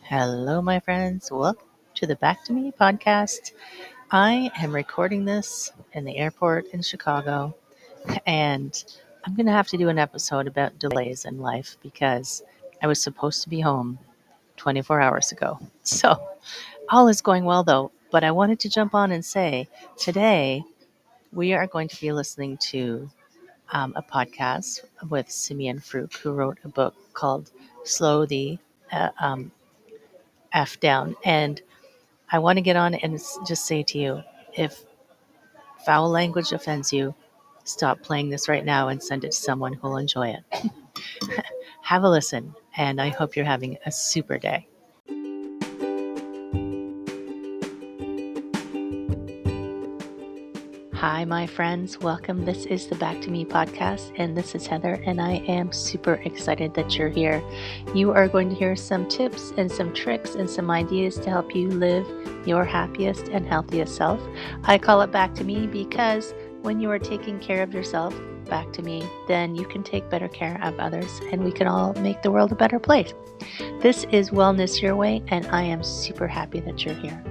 Hello, my friends. Welcome to the Back to Me podcast. I am recording this in the airport in Chicago, and I'm going to have to do an episode about delays in life because I was supposed to be home 24 hours ago. So, all is going well though, but I wanted to jump on and say today we are going to be listening to a podcast with Simeone Fruke, who wrote a book called Slow the uh, um, F Down. And I want to get on and just say to you, if foul language offends you, stop playing this right now and send it to someone who'll enjoy it. Have a listen, and I hope you're having a super day. Hi, my friends. Welcome. This is the Back to Me podcast, and this is Heather, and I am super excited that you're here. You are going to hear some tips and some tricks and some ideas to help you live your happiest and healthiest self. I call it Back to Me because when you are taking care of yourself, back to me, then you can take better care of others, and we can all make the world a better place. This is Wellness Your Way, and I am super happy that you're here.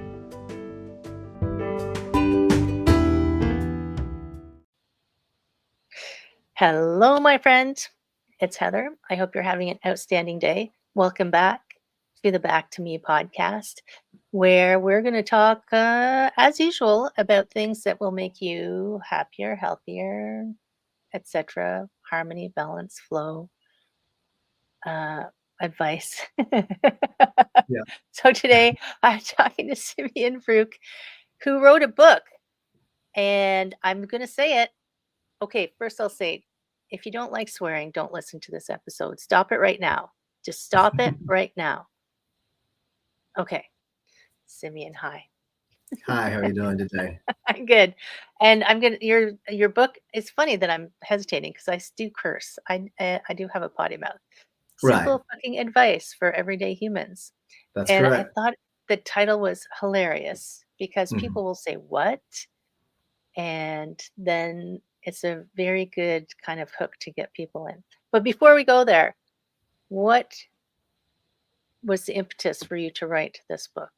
Hello, my friend. It's Heather. I hope you're having an outstanding day. Welcome back to the Back to Me podcast, where we're going to talk, as usual, about things that will make you happier, healthier, etc. Harmony, balance, flow, advice. Yeah. So today I'm talking to Simeone Fruke, who wrote a book, and I'm going to say it. Okay, first I'll say, if you don't like swearing, don't listen to this episode. Stop it right now. Just stop it right now. Okay. Simeon, hi. Hi, how are you doing today? I'm good. And I'm gonna your book. It's funny that I'm hesitating because I do curse. I do have a potty mouth. Right, Simple fucking advice for everyday humans. that's And I correct. thought the title was hilarious because Mhm. people will say what, and then it's a very good kind of hook to get people in. But before we go there, what was the impetus for you to write this book?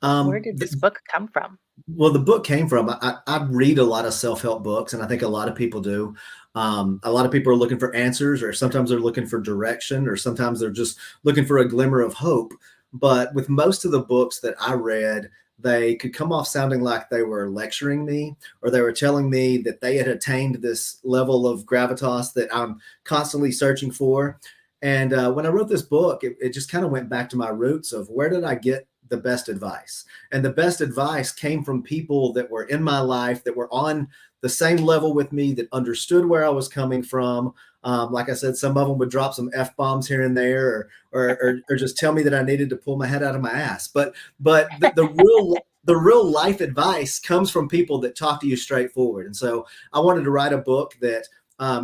Where did this The book come from? well, the book came from I read a lot of self-help books, and I think a lot of people do. A lot of people are looking for answers, or sometimes they're looking for direction, or sometimes they're just looking for a glimmer of hope. But with most of the books that I read, they could come off sounding like they were lecturing me, or they were telling me that they had attained this level of gravitas that I'm constantly searching for. And when I wrote this book, it just kind of went back to my roots of where did I get the best advice? And the best advice came from people that were in my life, that were on the same level with me, that understood where I was coming from. Like I said, some of them would drop some F bombs here and there, or just tell me that I needed to pull my head out of my ass. But the real life advice comes from people that talk to you straightforward. And so I wanted to write a book that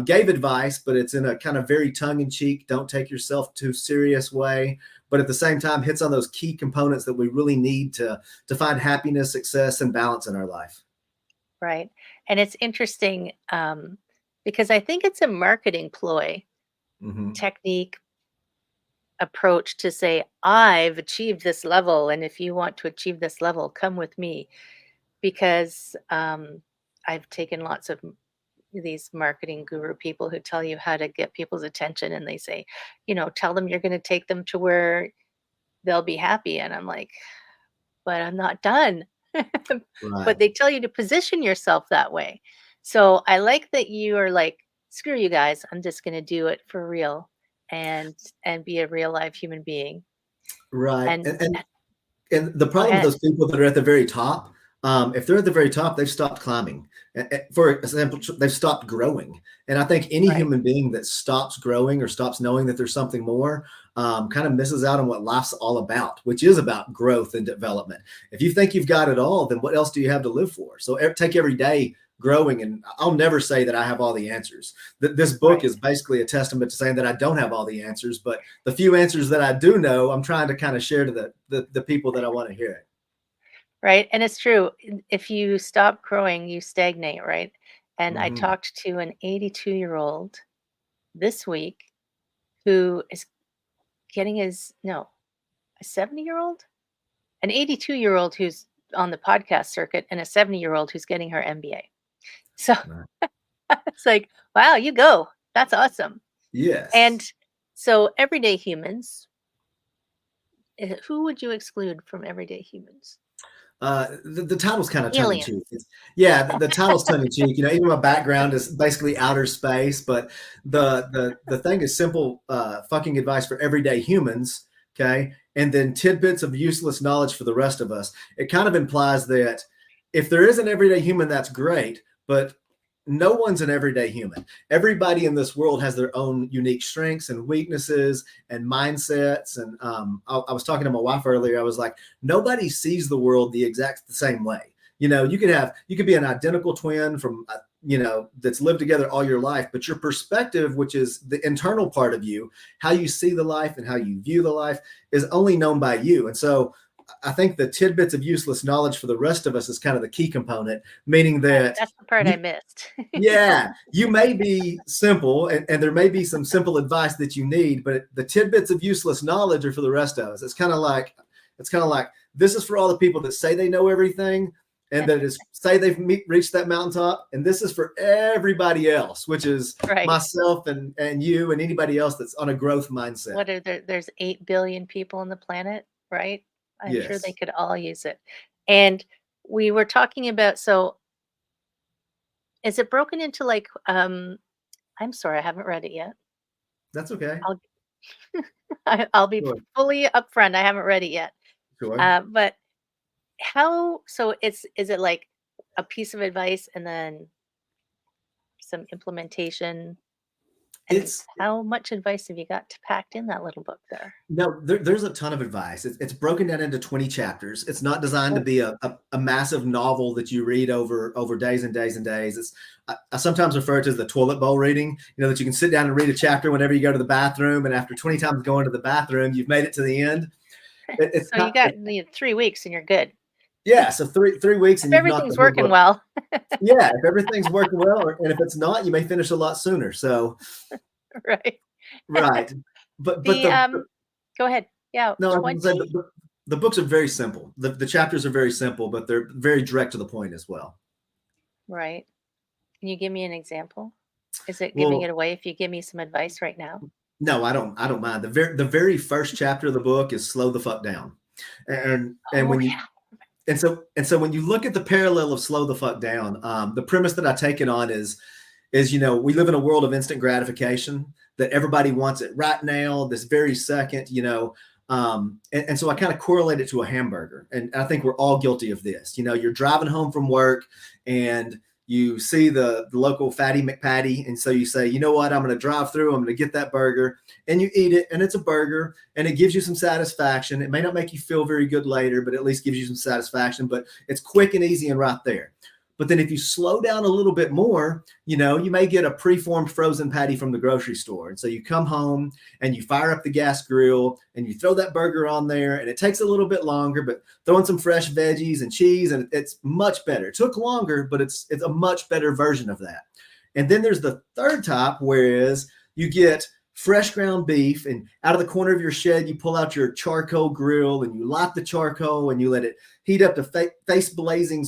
gave advice, but it's in a kind of very tongue in cheek, don't take yourself too serious way, but at the same time hits on those key components that we really need to find happiness, success, and balance in our life. Right. And it's interesting because I think it's a marketing ploy, Mm-hmm. technique, approach to say, I've achieved this level. And if you want to achieve this level, come with me. Because I've taken lots of these marketing guru people who tell you how to get people's attention. And they say, tell them you're going to take them to where they'll be happy. And I'm like, but I'm not done. Right. But they tell you to position yourself that way. So I like that you are like, screw you guys, I'm just going to do it for real and be a real live human being. Right. And And the go problem with ahead. those people that are at the very top, if they're at the very top, they've stopped climbing. For example, they've stopped growing. And I think any Right. human being that stops growing or stops knowing that there's something more kind of misses out on what life's all about, which is about growth and development. If you think you've got it all, then what else do you have to live for? So take every day growing. And I'll never say that I have all the answers. This book Right. is basically a testament to saying that I don't have all the answers, but the few answers that I do know, I'm trying to kind of share to the people that I want to hear it. Right. And it's true. If you stop growing, you stagnate. Right. And I Mm-hmm. talked to an 82-year-old this week who is getting his, no, 70-year-old, an 82-year-old who's on the podcast circuit, and a 70-year-old who's getting her MBA. So Right. it's like, wow, you go. That's awesome. Yes. And so everyday humans, who would you exclude from everyday humans? The title's kind of tongue in cheek. Aliens. Yeah, the title's tongue in cheek. Even my background is basically outer space, but the thing is simple fucking advice for everyday humans. Okay, and then tidbits of useless knowledge for the rest of us. It kind of implies that if there is an everyday human, that's great, but no one's an everyday human. Everybody in this world has their own unique strengths and weaknesses and mindsets. And I was talking to my wife earlier. I was like, nobody sees the world the same way. You could be an identical twin from that's lived together all your life, but your perspective, which is the internal part of you, how you see the life and how you view the life, is only known by you. And so I think the tidbits of useless knowledge for the rest of us is kind of the key component, meaning Right. that That's the part I you, missed. yeah, you may be simple, and there may be some simple advice that you need, but the tidbits of useless knowledge are for the rest of us. It's kind of like this is for all the people that say they know everything, and that is say they've reached that mountaintop, and this is for everybody else, which is Right. myself and you and anybody else that's on a growth mindset. What are there? There's 8 billion people on the planet, right? I'm sure they Yes, could all use it. And we were talking about, so is it broken into like, I'm sorry, I haven't read it yet. that's okay. I'll I'll be Sure, fully upfront. I haven't read it yet. sure. But how, so is it like a piece of advice and then some implementation? And It's how much advice have you got to packed in that little book there? No, there's a ton of advice. It's broken down into 20 chapters. It's not designed to Oh, be a massive novel that you read over days and days and days. I sometimes refer to it as the toilet bowl reading, that you can sit down and read a chapter whenever you go to the bathroom. And after 20 times going to the bathroom, you've made it to the end. It's so you not, got 3 weeks and you're good. yeah. So three weeks If and you've knocked the everything's whole working book. well. Yeah. If everything's working well, and if it's not, you may finish a lot sooner. So, Right. right. But The Go ahead. Yeah, no, I was going to say 20? the books are very simple. The chapters are very simple, but they're very direct to the point as well. Right. Can you give me an example? Is it giving it Well, away if you give me some advice right now? no, I don't mind. The very first chapter of the book is slow the fuck down. And Oh when you yeah. and so when you look at the parallel of slow the fuck down, the premise that I take it on is we live in a world of instant gratification, that everybody wants it right now, this very second. And so I kind of correlate it to a hamburger, and I think we're all guilty of this. You're driving home from work and you see the local fatty McPatty, and so you say, you know what, I'm going to drive through, I'm going to get that burger, and you eat it, and it's a burger, and it gives you some satisfaction. It may not make you feel very good later, but at least gives you some satisfaction. But it's quick and easy and right there. But then if you slow down a little bit more, you may get a preformed frozen patty from the grocery store. And so you come home and you fire up the gas grill and you throw that burger on there, and it takes a little bit longer, but throw in some fresh veggies and cheese, and it's much better. It took longer, but it's a much better version of that. And then there's the third type, whereas you get fresh ground beef, and out of the corner of your shed, you pull out your charcoal grill and you light the charcoal and you let it heat up to face blazing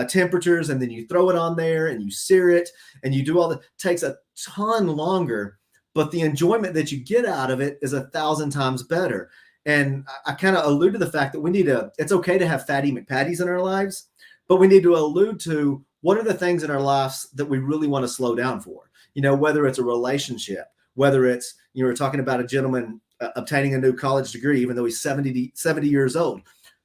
temperatures, and then you throw it on there and you sear it and you do all that. Takes a ton longer, but the enjoyment that you get out of it is 1,000 times better. And I kind of allude to the fact that it's okay to have fatty McPatties in our lives, but we need to allude to what are the things in our lives that we really want to slow down for. Whether it's a relationship, whether it's, we're talking about a gentleman obtaining a new college degree, even though he's 70 years old.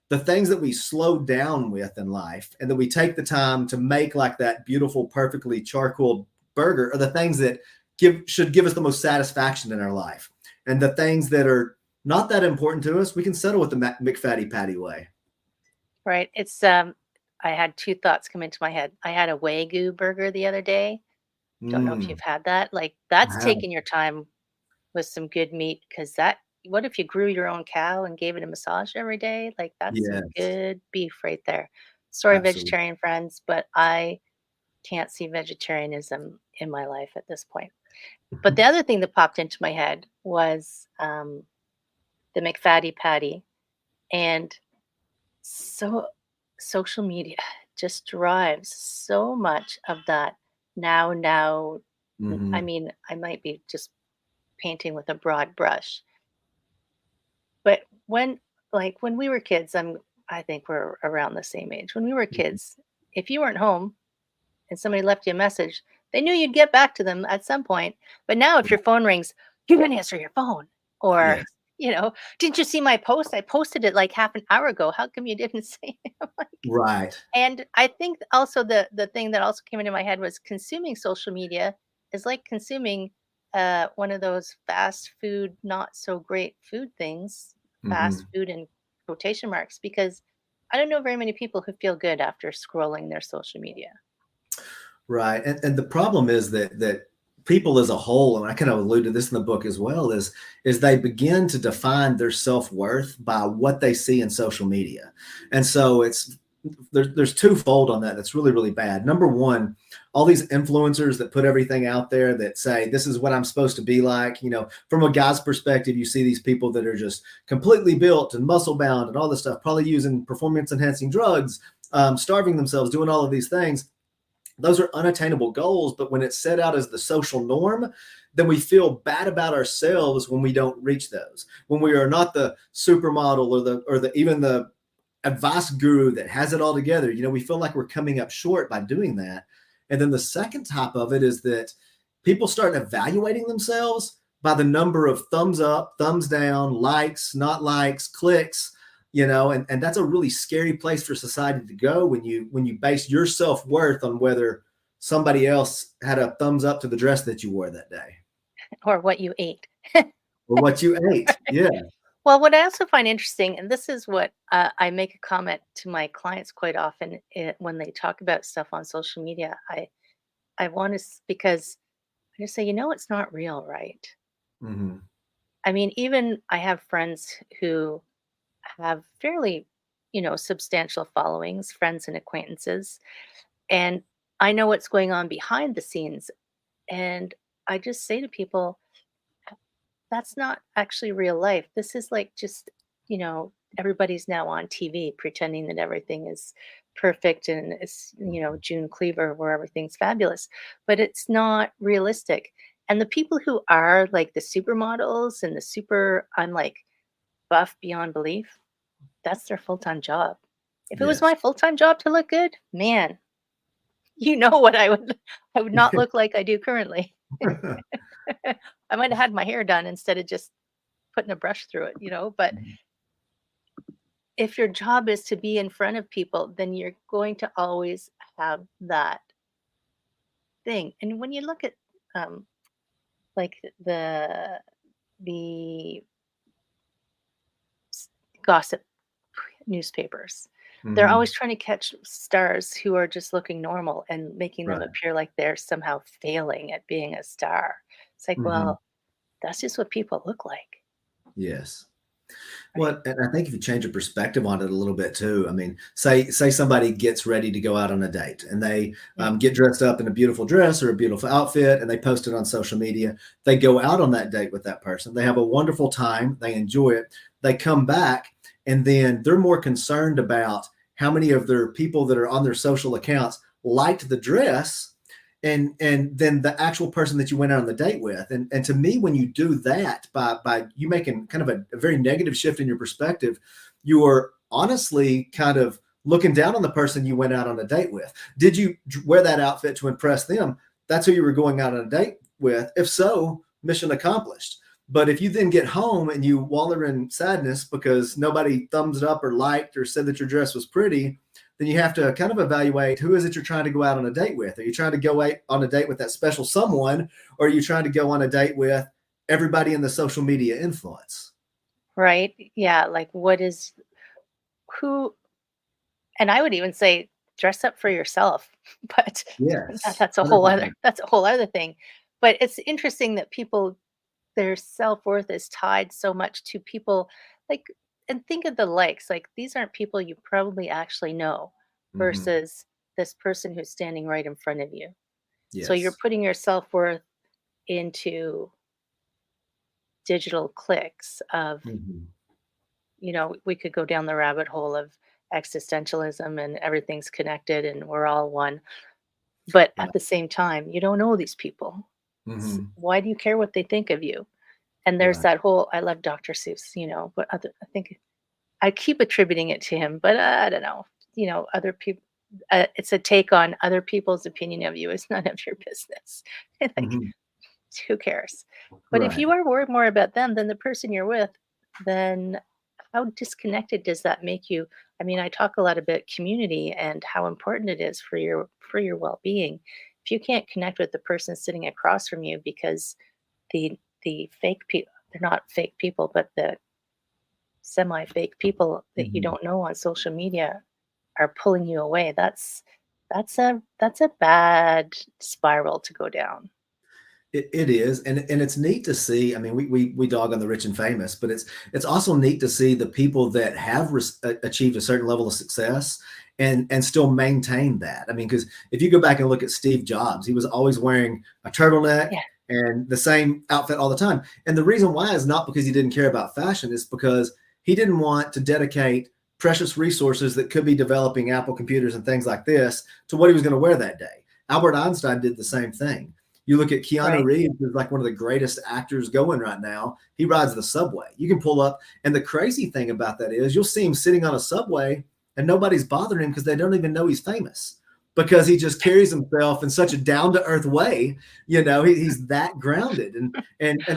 The things that we slow down with in life and that we take the time to make, like that beautiful, perfectly charcoal burger, are the things that should give us the most satisfaction in our life. And the things that are not that important to us, we can settle with the McFatty Patty way. Right. It's I had two thoughts come into my head. I had a Wagyu burger the other day. Don't know if Mm, you've had that. Like, I that's have. taking your time with some good meat, because that, what if you grew your own cow and gave it a massage every day? Like, that's some Yes, good beef right there. Sorry, absolutely. vegetarian friends, but I can't see vegetarianism in my life at this point. But the other thing that popped into my head was the McFatty Patty. And so social media just drives so much of that now. I Hmm. mean, I might be just painting with a broad brush, but when we were kids, I think we're around the same age. When we were kids, if you weren't home and somebody left you a message, they knew you'd get back to them at some point. But now if your phone rings, you're gonna answer your phone. Or, Yes. didn't you see my post? I posted it like half an hour ago. How come you didn't see it? Right. And I think also the thing that also came into my head was consuming social media is like consuming one of those fast food, not so great food things, fast Hmm. food in quotation marks, because I don't know very many people who feel good after scrolling their social media. Right. And the problem is that people as a whole, and I kind of allude to this in the book as well, is they begin to define their self-worth by what they see in social media. And so there's twofold on that. That's really, really bad. Number one, all these influencers that put everything out there that say, this is what I'm supposed to be like. From a guy's perspective, you see these people that are just completely built and muscle bound and all this stuff, probably using performance enhancing drugs, starving themselves, doing all of these things. Those are unattainable goals, but when it's set out as the social norm, then we feel bad about ourselves when we don't reach those. When we are not the supermodel or the even the advice guru that has it all together, we feel like we're coming up short by doing that. And then the second type of it is that people start evaluating themselves by the number of thumbs up, thumbs down, likes, not likes, clicks, and that's a really scary place for society to go when you base your self-worth on whether somebody else had a thumbs up to the dress that you wore that day Or what you ate. or what you ate. Yeah. Well, what I also find interesting, and this is what I make a comment to my clients quite often when they talk about stuff on social media. I want to because I just say, it's not real, right? Hmm. I mean, even I have friends who have fairly, substantial followings, friends and acquaintances, and I know what's going on behind the scenes. And I just say to people, that's not actually real life. This is like just, everybody's now on TV pretending that everything is perfect and it's, June Cleaver where everything's fabulous, but it's not realistic. And the people who are like the supermodels and I'm like buff beyond belief, that's their full-time job. If it was Yes. my full-time job to look good, man, what I would not look like I do currently. I might have had my hair done instead of just putting a brush through it. But if your job is to be in front of people, then you're going to always have that thing. And when you look at um, like the s- gossip newspapers, they're always Hmm. trying to catch stars who are just looking normal and making them Right. appear like they're somehow failing at being a star. It's like, Hmm. well, that's just what people look like, Yes. right? Well, and I think if you change your perspective on it a little bit too, I mean, say somebody gets ready to go out on a date and they Mm. get dressed up in a beautiful dress or a beautiful outfit and they post it on social media. They go out on that date with that person. They have a wonderful time. They enjoy it. They come back and then they're more concerned about how many of their people that are on their social accounts liked the dress and then the actual person that you went out on the date with. And to me, when you do that by you making kind of a very negative shift in your perspective, you are honestly kind of looking down on the person you went out on a date with. Did you wear that outfit to impress them? That's who you were going out on a date with. If so, mission accomplished. But if you then get home and you wallow in sadness because nobody thumbs it up or liked or said that your dress was pretty, then you have to kind of evaluate who is it you're trying to go out on a date with. Are you trying to go out on a date with that special someone, or are you trying to go on a date with everybody in the social media influence? Right? Yeah. Like, what is who? And I would even say dress up for yourself, but Yes, that's a whole other 100%. thing. But it's interesting that people their self-worth is tied so much to people like and think of the likes, like these aren't people you probably actually know Mm-hmm. versus this person who's standing right in front of you. So you're Yes. putting your self-worth into digital clicks of, Mm-hmm. we could go down the rabbit hole of existentialism and everything's connected and we're all one. But Right. at the same time, you don't know these people. Hmm. Why do you care what they think of you? And there's Right. that whole, I love Dr. Seuss, but I think I keep attributing it to him, but I don't know. Other people. It's a take on other people's opinion of you. It's none of your business. Like, Hmm. who cares? But if Right. you are worried more about them than the person you're with, then how disconnected does that make you? I mean, I talk a lot about community and how important it is for your well-being. If you can't connect with the person sitting across from you because the fake people, they're not fake people, but the semi-fake people that you Hmm. don't know on social media are pulling you away. That's a bad spiral to go down. It is, and it's neat to see. I mean, we dog on the rich and famous, but it's also neat to see the people that have achieved a certain level of success and still maintain that. I mean, because if you go back and look at Steve Jobs, he was always wearing a turtleneck Yeah, and the same outfit all the time. And the reason why is not because he didn't care about fashion, it's because he didn't want to dedicate precious resources that could be developing Apple computers and things like this to what he was going to wear that day. Albert Einstein did the same thing. You look at Keanu right. Reeves, who's like one of the greatest actors going right now. He rides the subway. You can pull up, and the crazy thing about that is you'll see him sitting on a subway, and nobody's bothering him because they don't even know he's famous because he just carries himself in such a down to earth way. He's that grounded, and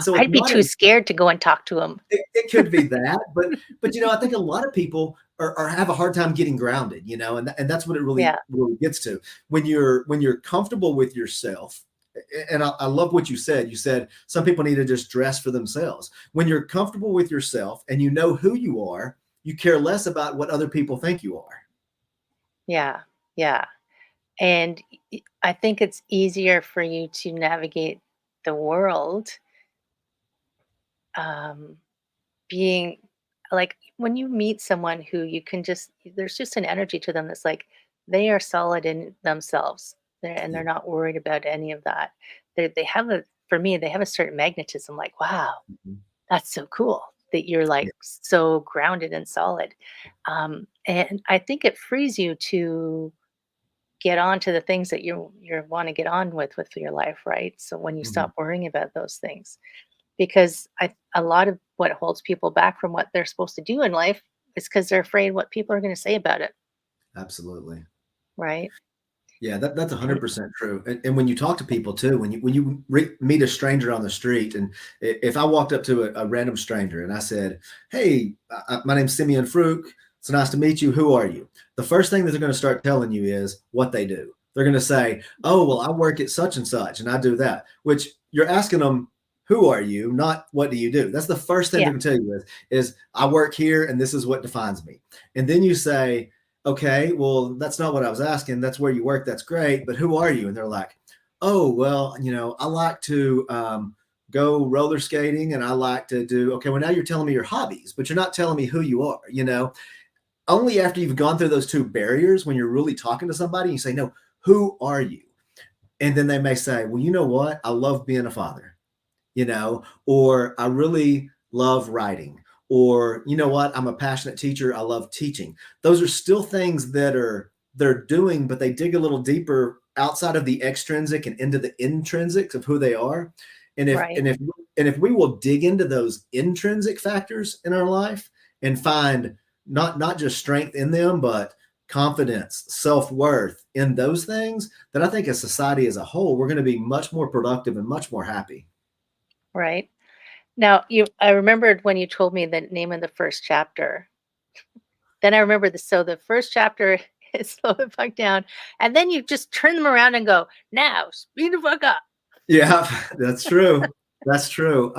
so it's I'd be not too a scared to go and talk to him. it could be that, but I think a lot of people are have a hard time getting grounded, and that's what it really Yeah, really gets to when you're comfortable with yourself. And I love what you said. You said some people need to just dress for themselves. When you're comfortable with yourself and you know who you are, you care less about what other people think you are. yeah, yeah. And I think it's easier for you to navigate the world, um, being like when you meet someone who you can just, there's just an energy to them that's like they are solid in themselves. And they're Yeah. not worried about any of that. They have for me, they have a certain magnetism, like, wow, Mhm. that's so cool that you're Yeah. like so grounded and solid. And I think it frees you to get on to the things that you want to get on with your life, right? So when you Mhm. stop worrying about those things, because a lot of what holds people back from what they're supposed to do in life is because they're afraid what people are going to say about it, Absolutely. right? Yeah, that's And 100% true. And when you talk to people too, when you meet a stranger on the street, and if I walked up to a random stranger and I said, "Hey, my name's Simeone Fruke. It's nice to meet you. Who are you?" The first thing that they're going to start telling you is what they do. They're going to say, "Oh, well, I work at such and such, and I do that." Which you're asking them, "Who are you?" Not what do you do. That's the first thing yeah, they're going to tell you is I work here, and this is what defines me. And then you say, okay, well, that's not what I was asking. That's where you work. That's great. But who are you? And they're like, oh, well, I like to go roller skating and I like to do, okay, well, now you're telling me your hobbies, but you're not telling me who you are. Only after you've gone through those two barriers, when you're really talking to somebody, you say, no, who are you? And then they may say, well, you know what? I love being a father, or I really love writing, or you know what, I'm a passionate teacher, I love teaching. Those are still things that they're doing, but they dig a little deeper outside of the extrinsic and into the intrinsics of who they are. And if right, and if and if we will dig into those intrinsic factors in our life and find not just strength in them, but confidence, self-worth in those things, then I think as society as a whole, we're going to be much more productive and much more happy. right. Now, I remembered when you told me the name of the first chapter. Then I remember the first chapter is slow the fuck down, and then you just turn them around and go, now speed the fuck up. Yeah, that's true. That's true.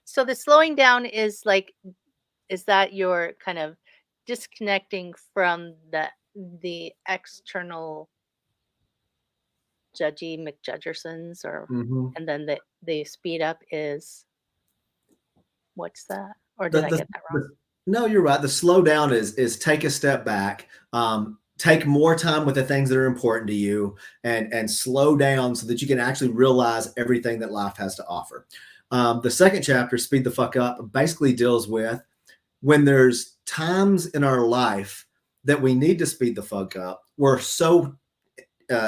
So the slowing down is like, is that you're kind of disconnecting from the external judgy McJudgersons, or Mhm. and then the speed up is, what's that? Or the, did I the, get that wrong? the, no, you're right. The slow down is take a step back, take more time with the things that are important to you, and slow down so that you can actually realize everything that life has to offer. The second chapter, Speed the Fuck Up, basically deals with when there's times in our life that we need to speed the fuck up, we're so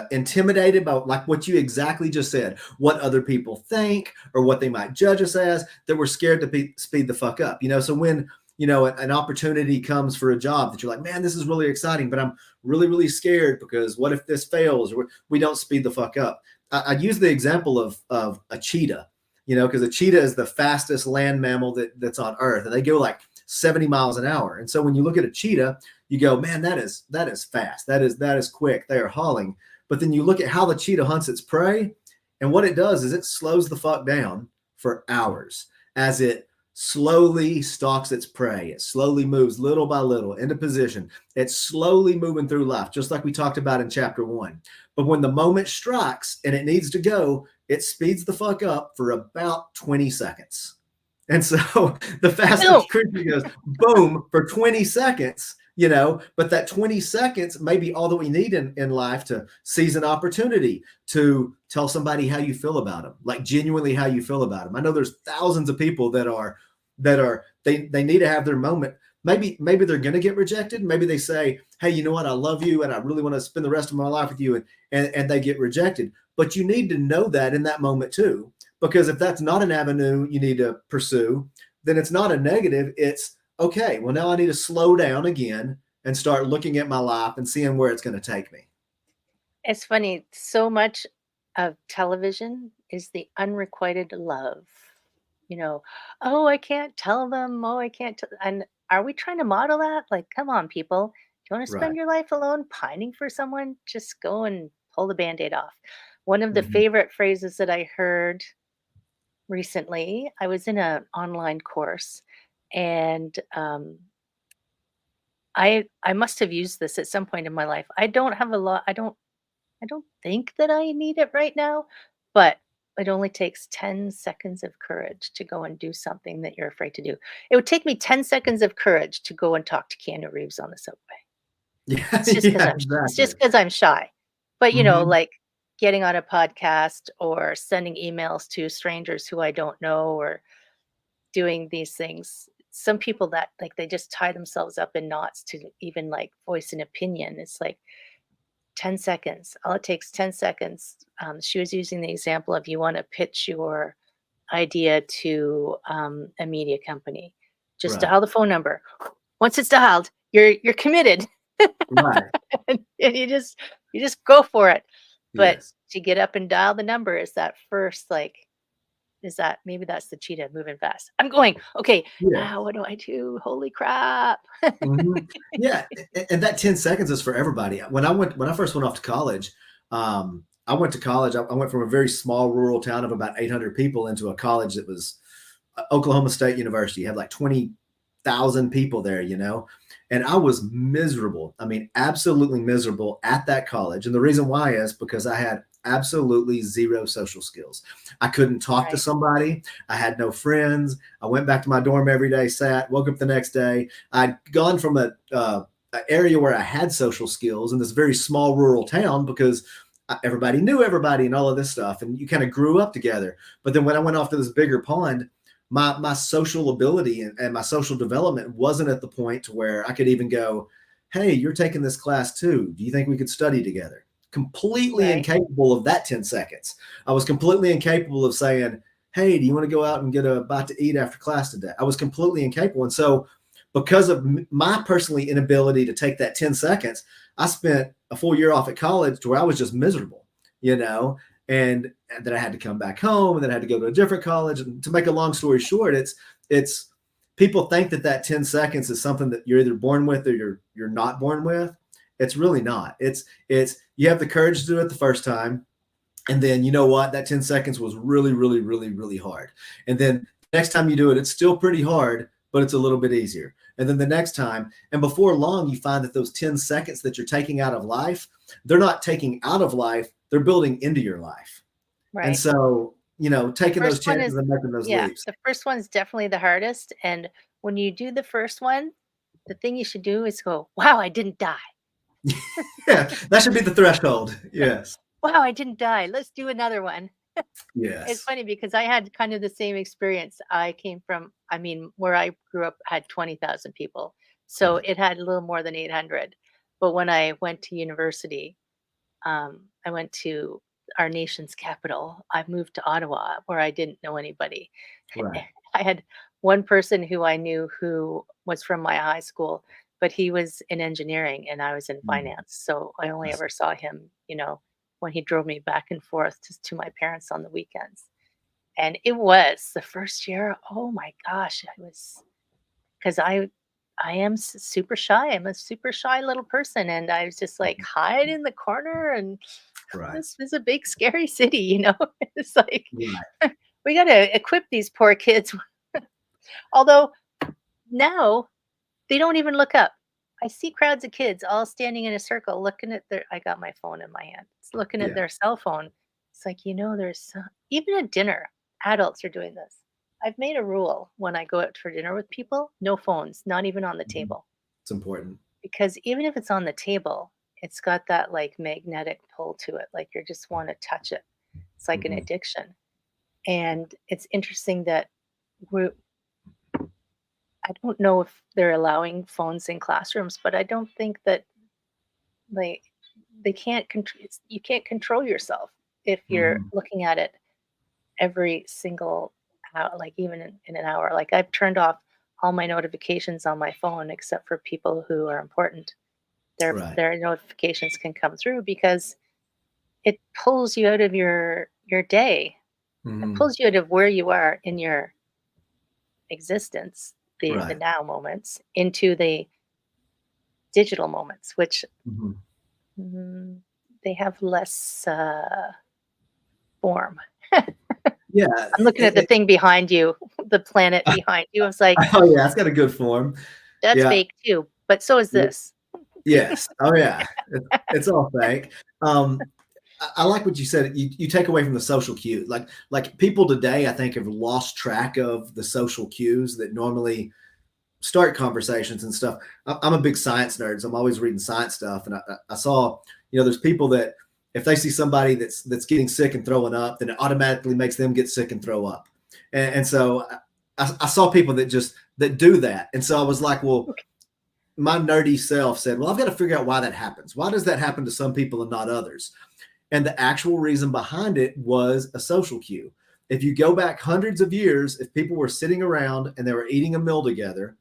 intimidated by like what you exactly just said, what other people think or what they might judge us as, that we're scared to speed the fuck up. So when an opportunity comes for a job that you're like, man, this is really exciting, but I'm really, really scared because what if this fails, or we don't speed the fuck up. I use the example of a cheetah, because a cheetah is the fastest land mammal that's on Earth, and they go like 70 miles an hour. And so when you look at a cheetah, you go, man, that is fast. That is quick. They are hauling. But then you look at how the cheetah hunts its prey, and what it does is it slows the fuck down for hours as it slowly stalks its prey. It slowly moves little by little into position. It's slowly moving through life, just like we talked about in chapter 1. But when the moment strikes and it needs to go, it speeds the fuck up for about 20 seconds. And so the fastest creature goes boom for 20 seconds, but that 20 seconds may be all that we need in life to seize an opportunity, to tell somebody how you feel about them, like genuinely how you feel about them. I know there's thousands of people they need to have their moment. Maybe they're going to get rejected. Maybe they say, hey, you know what? I love you and I really want to spend the rest of my life with you. And they get rejected. But you need to know that in that moment too, because if that's not an avenue you need to pursue, then it's not a negative. It's okay. Well, now I need to slow down again and start looking at my life and seeing where it's going to take me. It's funny. So much of television is the unrequited love. Oh, I can't tell them. Oh, I can't. And are we trying to model that? Like, come on, people. Do you want to spend Right. your life alone pining for someone? Just go and pull the band aid off. One of the Mm-hmm. favorite phrases that I heard recently, I was in an online course, and I must have used this at some point in my life. I don't have a lot. I don't think that I need it right now, but it only takes 10 seconds of courage to go and do something that you're afraid to do. It would take me 10 seconds of courage to go and talk to Keanu Reeves on the subway. Yeah, It's just because yeah, it's exactly. just because I'm shy. But, Mm-hmm. like getting on a podcast or sending emails to strangers who I don't know, or doing these things. Some people that like they just tie themselves up in knots to even like voice an opinion. It's like 10 seconds. All it takes 10 seconds. She was using the example of you want to pitch your idea to a media company. Just Right. dial the phone number. Once it's dialed, you're committed, Right. and you just go for it. But Yes. to get up and dial the number is that first like is that maybe that's the cheetah moving fast. I'm going. Okay, Yeah. now what do I do? Holy crap! Mm-hmm. Yeah, and that 10 seconds is for everybody. When I first went off to college, I went to college. I went from a very small rural town of about 800 people into a college that was Oklahoma State University. You had like 20,000 people there, and I was miserable. I mean, absolutely miserable at that college. And the reason why is because I had absolutely zero social skills. I couldn't talk to Right, somebody. I had no friends. I went back to my dorm every day, sat, woke up the next day. I'd gone from an area where I had social skills in this very small rural town because everybody knew everybody and all of this stuff. And you kind of grew up together. But then when I went off to this bigger pond, my social ability and my social development wasn't at the point to where I could even go, hey, you're taking this class too. Do you think we could study together? Completely right. incapable of that 10 seconds. I was completely incapable of saying, hey, do you want to go out and get a bite to eat after class today? I was completely incapable. And so because of my personally inability to take that 10 seconds, I spent a full year off at college to where I was just miserable, and then I had to come back home, and then I had to go to a different college. And to make a long story short, it's people think that 10 seconds is something that you're either born with or you're not born with. It's really not. It's you have the courage to do it the first time, and then you know what, that 10 seconds was really, really, really, really hard. And then next time you do it, it's still pretty hard, but it's a little bit easier. And then the next time, and before long, you find that those 10 seconds that you're taking out of life, they're not taking out of life, they're building into your life. And Right. so, The taking those first one chances is and making those yeah, leaps. the first one's definitely the hardest, and when you do the first one, the thing you should do is go, "Wow, I didn't die. Yeah, that should be the threshold. Yes. Wow, I didn't die. Let's do another one." It's Yes. funny because I had kind of the same experience. I came from, I mean, where I grew up had 20,000 people. So Right. it had a little more than 800. But when I went to university, I went to our nation's capital. I moved to Ottawa where I didn't know anybody. Right. I had one person who I knew who was from my high school, but he was in engineering and I was in Mm, finance. So I only I ever see. saw him, when he drove me back and forth to my parents on the weekends. And it was the first year, oh my gosh, it was because I am super shy. I'm a super shy little person, and I was just like Mhm. hide in the corner. And Right. this is a big scary city, you know. It's like Right. we got to equip these poor kids. Although now they don't even look up. I see crowds of kids all standing in a circle looking at their I got my phone in my hand. It's looking at Yeah. their cell phone. It's like, even at dinner, adults are doing this. I've made a rule when I go out for dinner with people, no phones, not even on the Mhm. table. It's important. Because even if it's on the table, it's got that like magnetic pull to it. Like you just want to touch it. It's like an Mhm. addiction. And it's interesting that we I don't know if they're allowing phones in classrooms, but I don't think that they they can't you can't control yourself if you're Mhm. looking at it every single hour, like even in an hour. Like I've turned off all my notifications on my phone except for people who are important. Right. Their notifications can come through because it pulls you out of your day. It Mhm. pulls you out of where you are in your existence, the Right. now moments, into the digital moments, which Mhm. mm, they have less form. Yeah. I'm looking at the thing behind you, the planet behind you. I was like, Oh, yeah, it's got a good form. that's Yeah. fake too, but so is Y this. yes. Oh, yeah. It's all fake. I like what you said. You take away from the social cue. Like people today, I think, have lost track of the social cues that normally start conversations and stuff. I'm a big science nerd, so I'm always reading science stuff. And I saw, there's people that if they see somebody that's getting sick and throwing up, then it automatically makes them get sick and throw up. And so I saw people that do that. And so I was like, well, my nerdy self said, well, I've got to figure out why that happens. Why does that happen to some people and not others? And the actual reason behind it was a social cue. If you go back hundreds of years, if people were sitting around and they were eating a meal together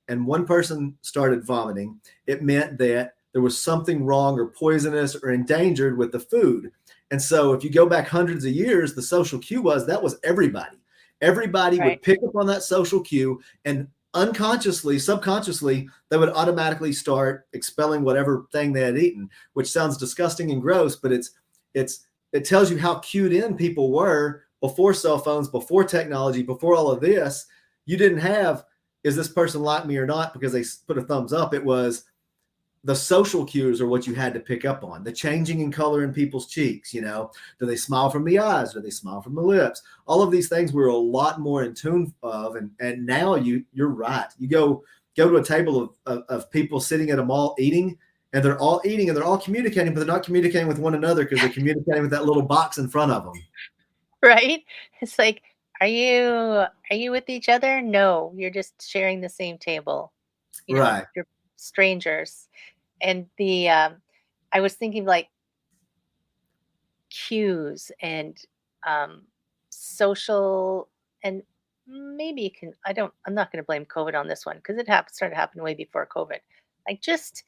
and one person started vomiting, it meant that there was something wrong or poisonous or endangered with the food. And so if you go back hundreds of years, the social cue was that was everybody. Everybody Right. would pick up on that social cue and unconsciously, subconsciously, they would automatically start expelling whatever thing they had eaten, which sounds disgusting and gross, but it tells you how cued in people were before cell phones, before technology, before all of this. You didn't have, is this person like me or not because they put a thumbs up. It was the social cues are what you had to pick up on. The changing in color in people's cheeks, do they smile from the eyes? Do they smile from the lips? All of these things we're a lot more in tune of. And now you're right. You go to a table of people sitting at a mall eating, and they're all eating and they're all communicating, but they're not communicating with one another because they're communicating with that little box in front of them. Right? It's like, are you with each other? No, you're just sharing the same table. Right. You're strangers. And I was thinking like cues and um, social and maybe you can. I'm not going to blame COVID on this one because it started happening way before COVID. Like just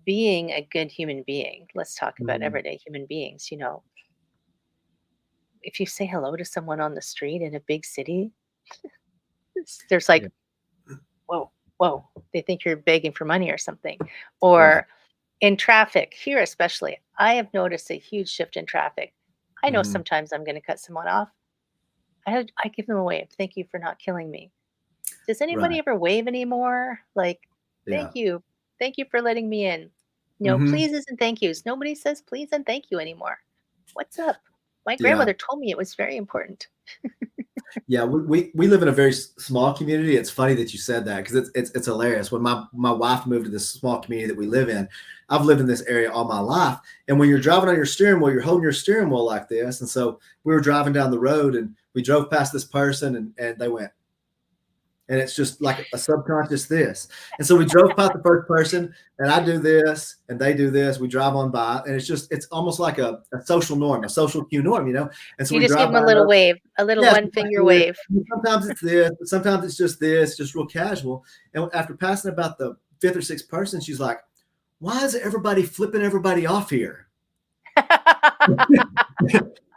being a good human being. Let's talk about Mhm. everyday human beings. If you say hello to someone on the street in a big city, there's Yeah. like, whoa, whoa, they think you're begging for money or something. Right. Or in traffic, here especially, I have noticed a huge shift in traffic. I know Mhm. sometimes I'm going to cut someone off. I give them a wave. Thank you for not killing me. Does anybody Right. ever wave anymore? Like, Yeah. thank you. Thank you for letting me in. No, Mhm. pleases and thank yous. Nobody says please and thank you anymore. What's up? My Yeah. grandmother told me it was very important. Yeah, we live in a very small community. It's funny that you said that because it's hilarious. When my wife moved to this small community that we live in, I've lived in this area all my life. And when you're driving on your steering wheel, you're holding your steering wheel like this. And so we were driving down the road and we drove past this person and they went, and it's just like a subconscious this. And so we drove past the first person, and I do this, and they do this. We drive on by, and it's almost like a social norm, a social cue norm, you know. And so You we just give drive them a by little another. wave, a little Yes, one finger wave. sometimes it's this, but sometimes it's just this, just real casual. And after passing about the fifth or sixth person, she's like, "Why is everybody flipping everybody off here?"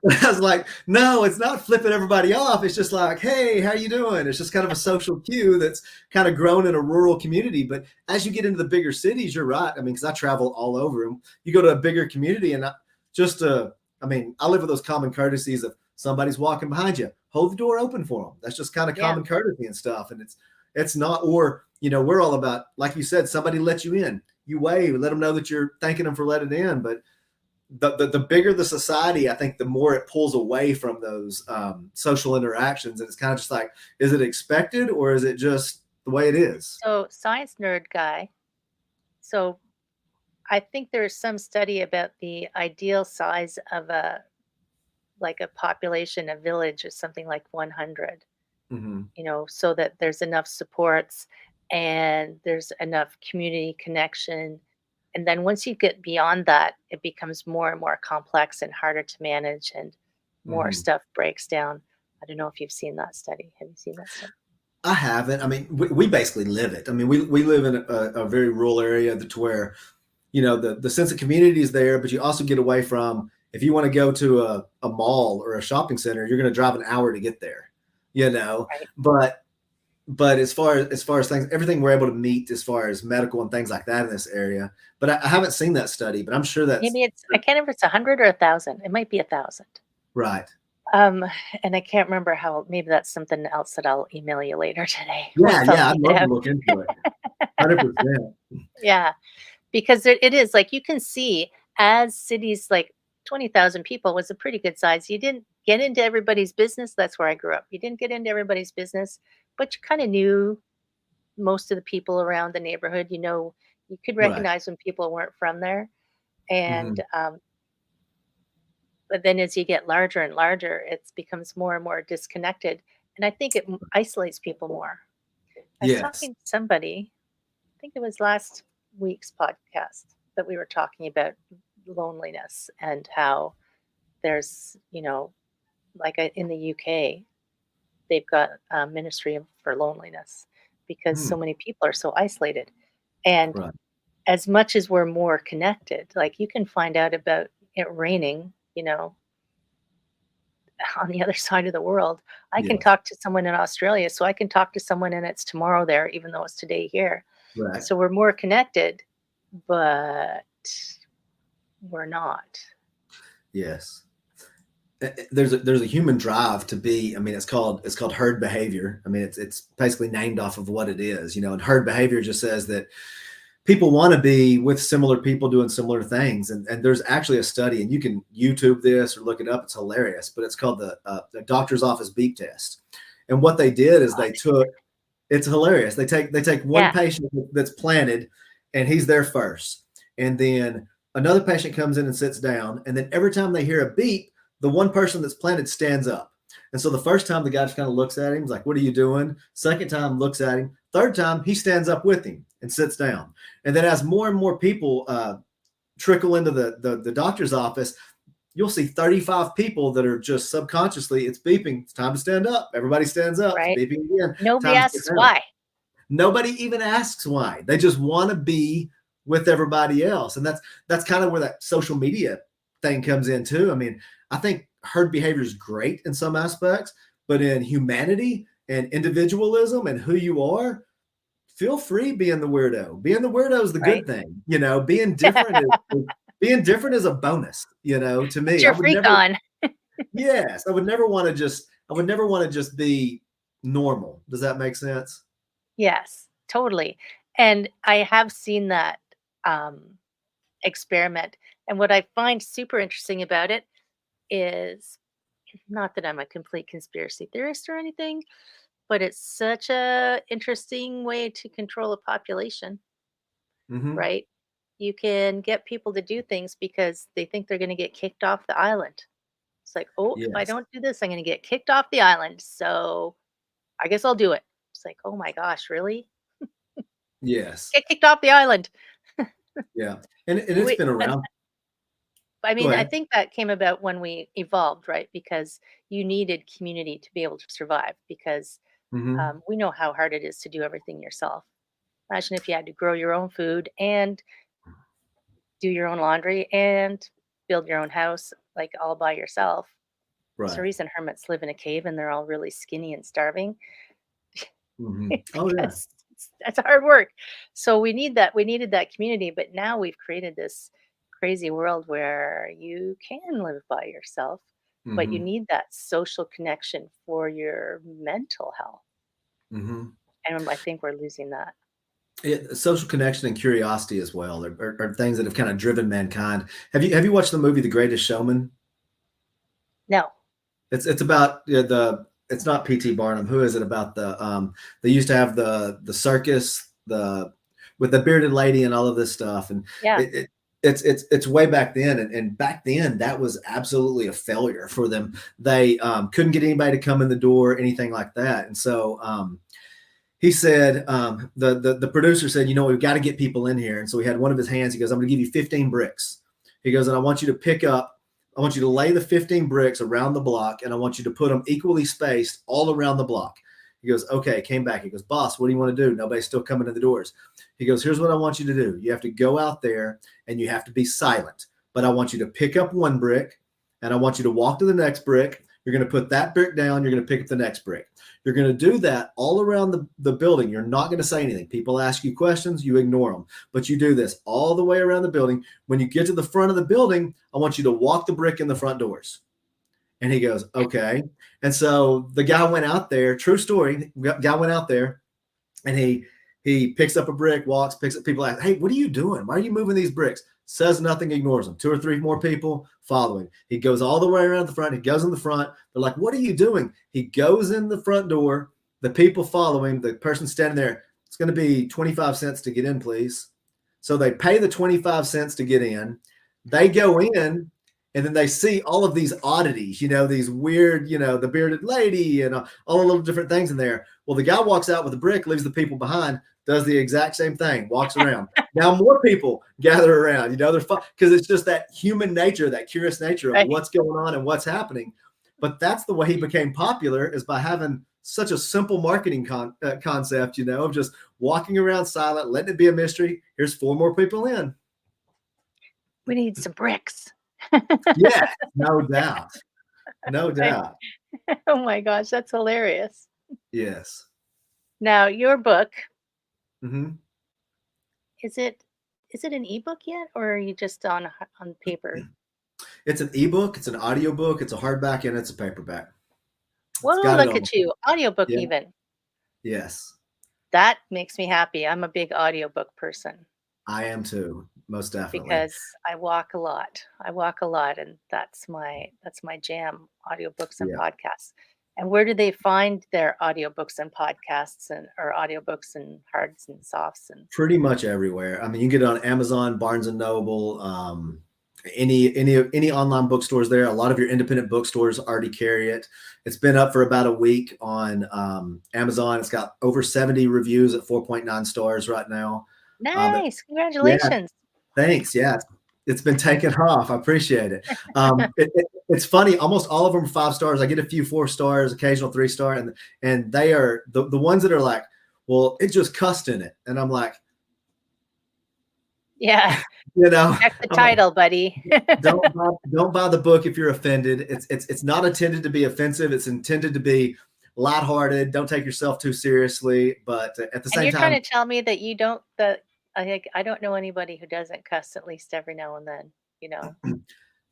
I was like, no, it's not flipping everybody off. It's just like, hey, how you doing? It's just kind of a social cue that's kind of grown in a rural community. But as you get into the bigger cities, you're right. I mean, because I travel all over, and you go to a bigger community, and I mean, I live with those common courtesies of somebody's walking behind you, hold the door open for them. That's just kind of Yeah. common courtesy and stuff. And it's not, or we're all about, like you said, somebody let you in, you wave, let them know that you're thanking them for letting in, but the bigger the society, I think the more it pulls away from those social interactions. And it's kind of just like, is it expected or is it just the way it is? So science nerd guy. So I think there's some study about the ideal size of a like a population, a village is something like 100, Mm-hmm. so that there's enough supports and there's enough community connection. And then once you get beyond that, it becomes more and more complex and harder to manage and more Mm-hmm. stuff breaks down. I don't know if you've seen that study. Have you seen that study? I haven't. I mean, we basically live it. I mean, we live in a very rural area to where, the sense of community is there, but you also get away from, if you want to go to a mall or a shopping center, you're going to drive an hour to get there, Right. but as far as things, everything we're able to meet as far as medical and things like that in this area. But I haven't seen that study, but I'm sure that's Maybe I can't remember if it's 100 or 1,000. It might be 1,000. right. Um, and I can't remember how, maybe that's something else that I'll email you later today Yeah, once I'll yeah, I'd dig it love to out. look into it. 100%. Yeah, because it is like you can see as cities like 20,000 people was a pretty good size. You didn't get into everybody's business. That's where I grew up. You didn't get into everybody's business, but you kind of knew most of the people around the neighborhood. You could Right. recognize when people weren't from there. Hmm. And but then as you get larger and larger, it becomes more and more disconnected. And I think it isolates people more. I was Yes. talking to somebody, I think it was last week's podcast, that we were talking about loneliness and how there's, like in the UK, they've got a ministry for loneliness because Hmm. so many people are so isolated. And Right. as much as we're more connected, like you can find out about it raining, on the other side of the world. I can Yes. talk to someone in Australia, so I can talk to someone and it's tomorrow there, even though it's today here. Right. So we're more connected, but we're not. Yes. There's a human drive to be. I mean, it's called herd behavior. I mean, it's basically named off of what it is, and herd behavior just says that people want to be with similar people doing similar things. And there's actually a study, and you can YouTube this or look it up. It's hilarious, but it's called the doctor's office beep test. And what they did is Oh, they took, it's hilarious. They take one yeah, patient that's planted, and he's there first, and then another patient comes in and sits down, and then every time they hear a beep, the one person that's planted stands up. And so the first time the guy just kind of looks at him, he's like, "What are you doing?" Second time looks at him. Third time he stands up with him and sits down. And then as more and more people trickle into the doctor's office, you'll see 35 people that are just subconsciously, it's beeping. It's time to stand up. Everybody stands up. It's right. beeping again. Nobody Time to sit asks down. why. Nobody even asks why. They just want to be with everybody else. And that's kind of where that social media thing comes in too. I mean, I think herd behavior is great in some aspects, but in humanity and individualism and who you are, feel free being the weirdo. Being the weirdo is the Right. good thing. Being different is a bonus, to Put me. I your would freak never, on. yes, I would never want to just be normal. Does that make sense? Yes, totally. And I have seen that um, experiment. And what I find super interesting about it is Not that I'm a complete conspiracy theorist or anything, but it's such a interesting way to control a population, Hmm. right? You can get people to do things because they think they're going to get kicked off the island. It's like, oh, if I Yes. don't do this, I'm going to get kicked off the island. So I guess I'll do it. It's like, oh my gosh, really? Yes. Get kicked off the island. Yeah. And it's We, been around. I Go mean, I ahead. think that came about when we evolved, right? Because you needed community to be able to survive because Hmm. we know how hard it is to do everything yourself. Imagine if you had to grow your own food and do your own laundry and build your own house, like all by yourself. There's a Right. reason hermits live in a cave and they're all really skinny and starving Hmm. Oh yeah. because that's hard work. So we need that. We needed that community, but now we've created this crazy world where you can live by yourself, but you Hmm. need that social connection for your mental health. Hmm. And I think we're losing that. Social connection and curiosity as well are things that have kind of driven mankind. Have you watched the movie The Greatest Showman? No. It's about the it's not P.T. Barnum. Who is it about they used to have the circus the with the bearded lady and all of this stuff and Yeah. it's way back then and back then that was absolutely a failure for them. They couldn't get anybody to come in the door, anything like that, and so he said the producer said, we've got to get people in here, and so he had one of his hands. He goes, I'm going to give you 15 bricks. He goes, and I want you to lay the 15 bricks around the block, and I want you to put them equally spaced all around the block. He goes, okay. Came back. He goes, boss, what do you want to do? Nobody's still coming in the doors. He goes, here's what I want you to do. You have to go out there and you have to be silent, but I want you to pick up one brick and I want you to walk to the next brick. You're going to put that brick down. You're going to pick up the next brick. You're going to do that all around the building. You're not going to say anything. People ask you questions, you ignore them. But you do this all the way around the building. When you get to the front of the building, I want you to walk the brick in the front doors. And he goes, okay. And so the guy went out there, true story, guy went out there and he picks up a brick, walks, picks up, people ask, hey, what are you doing? Why are you moving these bricks? Says nothing, ignores them. Two or three more people following. He goes all the way around the front. He goes in the front. They're like, what are you doing? He goes in the front door. The people follow him. The person standing there, it's going to be 25 cents to get in, please. So they pay the 25 cents to get in. They go in and then they see all of these oddities, these weird, the bearded lady and all the little different things in there. Well, the guy walks out with a brick, leaves the people behind, does the exact same thing, walks around. Now more people gather around, they're because it's just that human nature, that curious nature of Right. what's going on and what's happening. But that's the way he became popular, is by having such a simple marketing concept, of just walking around silent, letting it be a mystery. Here's 4 more people in. We need some bricks. Yeah, no doubt. No Right. doubt. Oh my gosh, that's hilarious. Yes. Now, your book, Hmm. is it is it an ebook yet or are you just on paper? It's an ebook, it's an audiobook, it's a hardback, and it's a paperback. It's Whoa, got it look all. at you. Audiobook Yeah. even. Yes. That makes me happy. I'm a big audiobook person I am too, most definitely. because I walk a lot. I walk a lot and that's my jam, audiobooks and Yeah. podcasts. And where do they find their audiobooks and podcasts and or audiobooks and hards and softs and Pretty much everywhere. I mean, you can get it on Amazon, Barnes and Noble, any online bookstores there. A lot of your independent bookstores already carry it. It's been up for about a week on Amazon. It's got over 70 reviews at 4.9 stars right now. Um, nice. yeah, Congratulations. thanks. Yeah, it's been taken off. I appreciate it. It's funny. Almost all of them are 5 stars. I get a few 4 stars, occasional 3 star, and they are the ones that are like, well, it just cussed in it, and I'm like, Yeah. you know, Check the I'm like, title, buddy. don't buy the book if you're offended. It's not intended to be offensive. It's intended to be lighthearted. Don't take yourself too seriously, but at the And same you're trying time, to tell me that you don't that I don't know anybody who doesn't cuss at least every now and then, you know.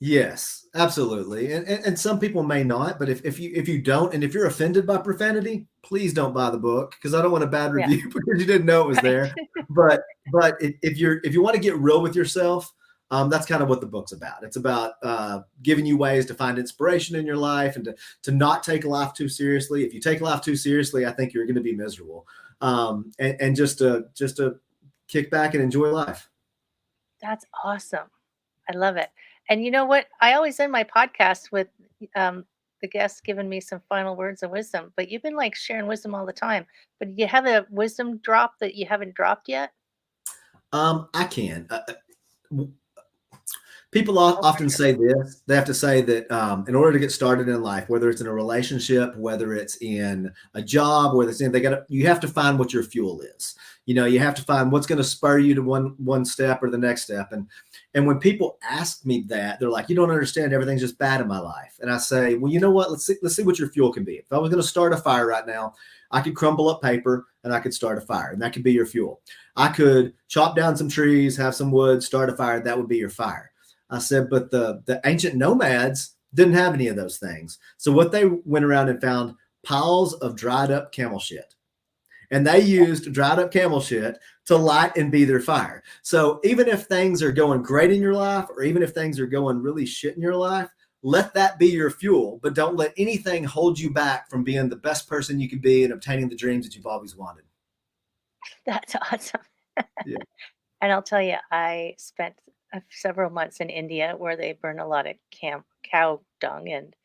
yes, absolutely. And some people may not, but if you don't, and if you're offended by profanity, please don't buy the book, because I don't want a bad Yeah, review because you didn't know it was right. there. But if you want to get real with yourself, That's kind of what the book's about. It's about giving you ways to find inspiration in your life and to not take life too seriously. If you take life too seriously, I think you're going to be miserable. And just to kick back and enjoy life. That's awesome. I love it. And you know what? I always end my podcast with um, the guest giving me some final words of wisdom. But you've been like sharing wisdom all the time. But do you have a wisdom drop that you haven't dropped yet? I can. People Oh, for often sure. say this. They have to say that in order to get started in life, whether it's in a relationship, whether it's in a job, whether it's in, you have to find what your fuel is. You have to find what's going to spur you to one step or the next step. And when people ask me that, they're like, "You don't understand. Everything's just bad in my life." And I say, "Well, you know what? Let's see what your fuel can be. If I was going to start a fire right now, I could crumble up paper and I could start a fire, and that could be your fuel. I could chop down some trees, have some wood, start a fire. That would be your fire." I said, but the ancient nomads didn't have any of those things. So what they went around and found piles of dried up camel shit. And they used dried up camel shit to light and be their fire. So even if things are going great in your life, or even if things are going really shit in your life, let that be your fuel, but don't let anything hold you back from being the best person you could be and obtaining the dreams that you've always wanted. That's awesome. Yeah. And I'll tell you, I spent several months in India where they burn a lot of cow dung and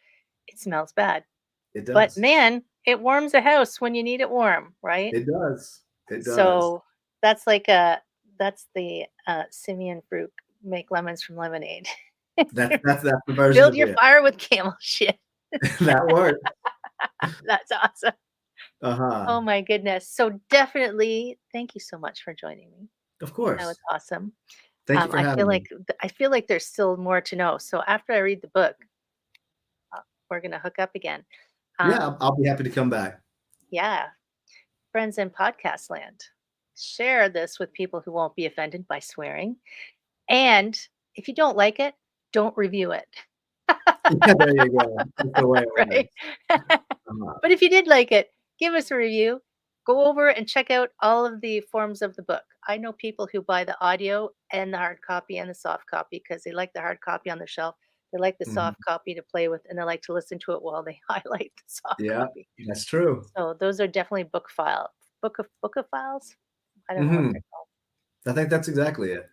it smells bad. It But does. man, it warms a house when you need it warm, right? It does. It does. So that's that's the Simeon Fruke make lemons from lemonade. That's the version Build of your it. fire with camel shit. That works. That's awesome. Uh-huh. Oh my goodness. So definitely thank you so much for joining me. Of That was course. awesome. Thank you for having me. I feel like there's still more to know. So after I read the book, we're gonna hook up again. Yeah, Um, I'll be happy to come back. yeah, friends in podcast land, share this with people who won't be offended by swearing. And if you don't like it, don't review it. Yeah, there you go. That's the way it Right? works. Uh-huh. But if you did like it, give us a review. Go over and check out all of the forms of the book. I know people who buy the audio and the hard copy and the soft copy because they like the hard copy on the shelf. They like the Mhm. soft copy to play with, and they like to listen to it while they highlight the soft Yeah, copy. that's true. So those are definitely book of files. I don't know what Mhm. they're called. I think that's exactly it.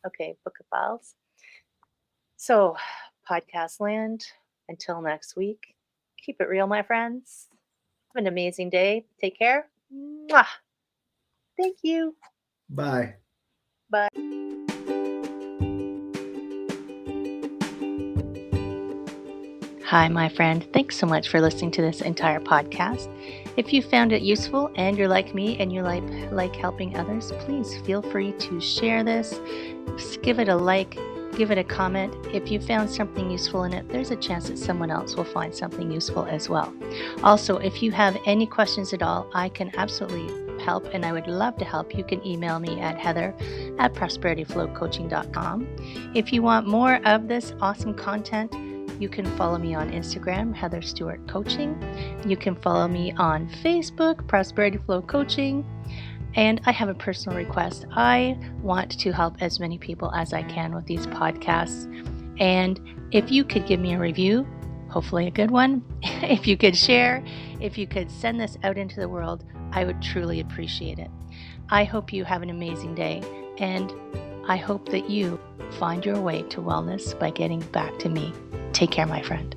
Okay, book of files. So, podcast land. Until next week, keep it real, my friends. Have an amazing day. Take care. Mwah. Thank you. Bye. Bye. Hi, my friend. Thanks so much for listening to this entire podcast. If you found it useful and you're like me and you like helping others, please feel free to share this. Give it a like, give it a comment. If you found something useful in it, there's a chance that someone else will find something useful as well. Also, if you have any questions at all, I can absolutely help and I would love to help. You can email me at heather@prosperityflowcoaching.com. If you want more of this awesome content, you can follow me on Instagram, Heather Stewart Coaching. You can follow me on Facebook, Prosperity Flow Coaching. And I have a personal request. I want to help as many people as I can with these podcasts. And if you could give me a review, hopefully a good one, if you could share, if you could send this out into the world, I would truly appreciate it. I hope you have an amazing day. And I hope that you find your way to wellness by getting back to me. Take care, my friend.